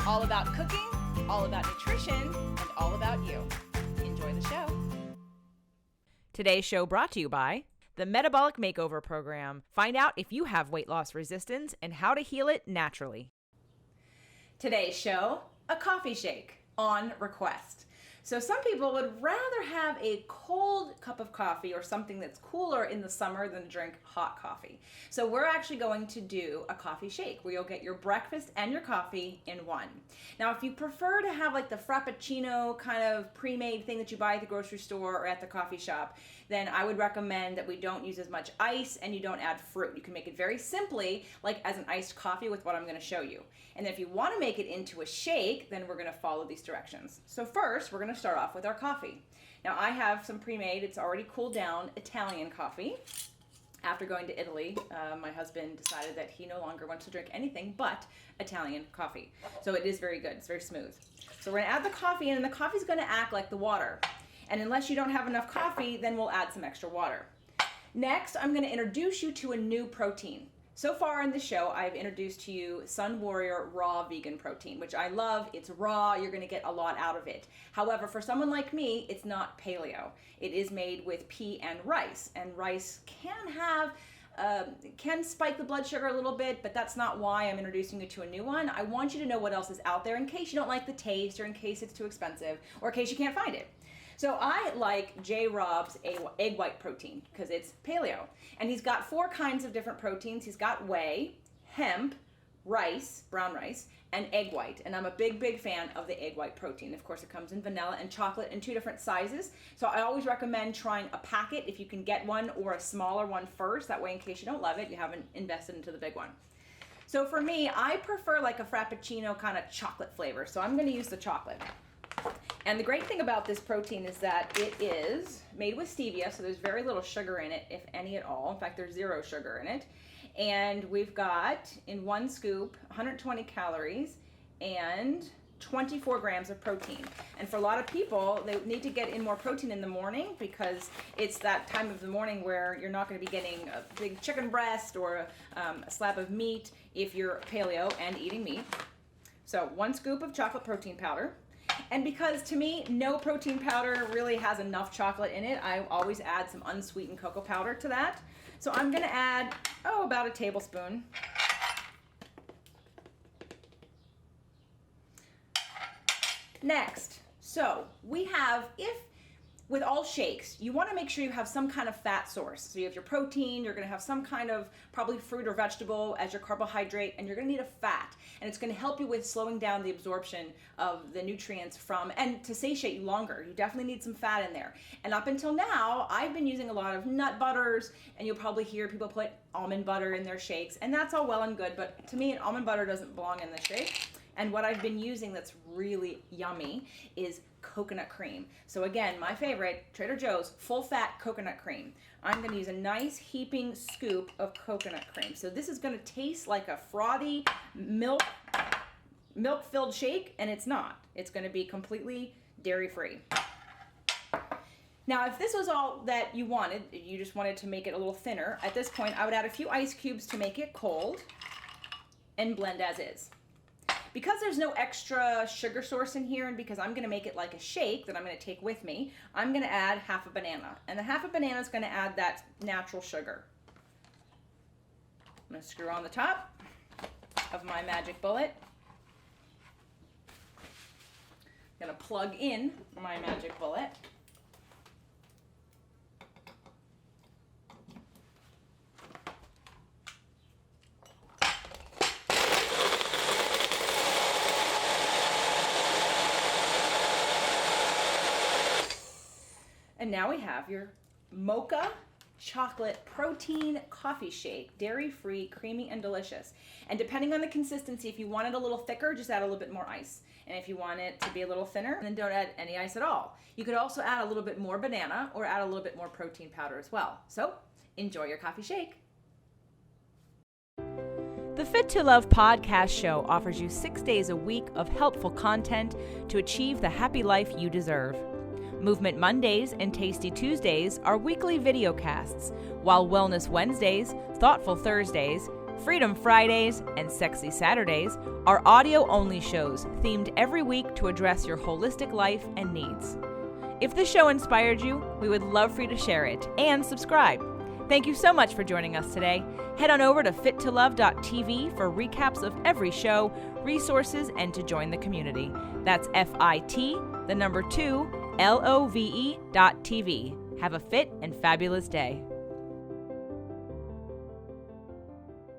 All about cooking, all about nutrition, and all about you. Enjoy the show. Today's show brought to you by the Metabolic Makeover Program. Find out if you have weight loss resistance and how to heal it naturally. Today's show, a coffee shake on request. So some people would rather have a cold cup of coffee or something that's cooler in the summer than drink hot coffee. So we're actually going to do a coffee shake where you'll get your breakfast and your coffee in one. Now, if you prefer to have like the Frappuccino kind of pre-made thing that you buy at the grocery store or at the coffee shop, then I would recommend that we don't use as much ice and you don't add fruit. You can make it very simply, like as an iced coffee with what I'm going to show you. And if you want to make it into a shake, then we're going to follow these directions. So first, we're going to start off with our coffee. Now, I have some pre-made, it's already cooled down, Italian coffee. After going to Italy, my husband decided that he no longer wants to drink anything but Italian coffee. So it is very good, it's very smooth. So we're going to add the coffee in, and the coffee's going to act like the water. And unless you don't have enough coffee, then we'll add some extra water. Next, I'm going to introduce you to a new protein. So far in the show, I've introduced to you Sun Warrior Raw Vegan Protein, which I love. It's raw, you're going to get a lot out of it. However, for someone like me, it's not paleo. It is made with pea and rice can spike the blood sugar a little bit, but that's not why I'm introducing you to a new one. I want you to know what else is out there in case you don't like the taste, or in case it's too expensive, or in case you can't find it. So I like J. Rob's egg white protein because it's paleo. And he's got 4 kinds of different proteins. He's got whey, hemp, rice, brown rice, and egg white. And I'm a big, big fan of the egg white protein. Of course, it comes in vanilla and chocolate in 2 different sizes. So I always recommend trying a packet if you can get one, or a smaller one first. That way, in case you don't love it, you haven't invested into the big one. So for me, I prefer like a Frappuccino kind of chocolate flavor. So I'm going to use the chocolate. And the great thing about this protein is that it is made with stevia, so there's very little sugar in it, if any at all. In fact, there's 0 sugar in it. And we've got, in 1 scoop, 120 calories and 24 grams of protein. And for a lot of people, they need to get in more protein in the morning because it's that time of the morning where you're not going to be getting a big chicken breast or a slab of meat if you're paleo and eating meat. So 1 scoop of chocolate protein powder. And because to me, no protein powder really has enough chocolate in it, I always add some unsweetened cocoa powder to that. So I'm going to add, about a tablespoon. Next, so we have, with all shakes, you want to make sure you have some kind of fat source. So you have your protein, you're going to have some kind of probably fruit or vegetable as your carbohydrate, and you're going to need a fat. And it's going to help you with slowing down the absorption of the nutrients and to satiate you longer. You definitely need some fat in there. And up until now, I've been using a lot of nut butters, and you'll probably hear people put almond butter in their shakes, and that's all well and good, but to me, an almond butter doesn't belong in the shake. And what I've been using that's really yummy is coconut cream. So again, my favorite, Trader Joe's full fat coconut cream. I'm going to use a nice heaping scoop of coconut cream. So this is going to taste like a frothy milk-filled shake, and it's not. It's going to be completely dairy-free. Now, if this was all that you wanted, you just wanted to make it a little thinner, at this point I would add a few ice cubes to make it cold and blend as is. Because there's no extra sugar source in here, and because I'm going to make it like a shake that I'm going to take with me, I'm going to add half a banana. And the half a banana is going to add that natural sugar. I'm going to screw on the top of my magic bullet. I'm going to plug in my magic bullet. And now we have your mocha chocolate protein coffee shake, dairy-free, creamy, and delicious. And depending on the consistency, if you want it a little thicker, just add a little bit more ice. And if you want it to be a little thinner, then don't add any ice at all. You could also add a little bit more banana or add a little bit more protein powder as well. So enjoy your coffee shake. The Fit to Love podcast show offers you 6 days a week of helpful content to achieve the happy life you deserve. Movement Mondays and Tasty Tuesdays are weekly video casts, while Wellness Wednesdays, Thoughtful Thursdays, Freedom Fridays and Sexy Saturdays are audio-only shows themed every week to address your holistic life and needs. If the show inspired you, we would love for you to share it and subscribe. Thank you so much for joining us today. Head on over to fittolove.tv for recaps of every show, resources, and to join the community. That's FIT, the number 2, LOVE.TV. Have a fit and fabulous day.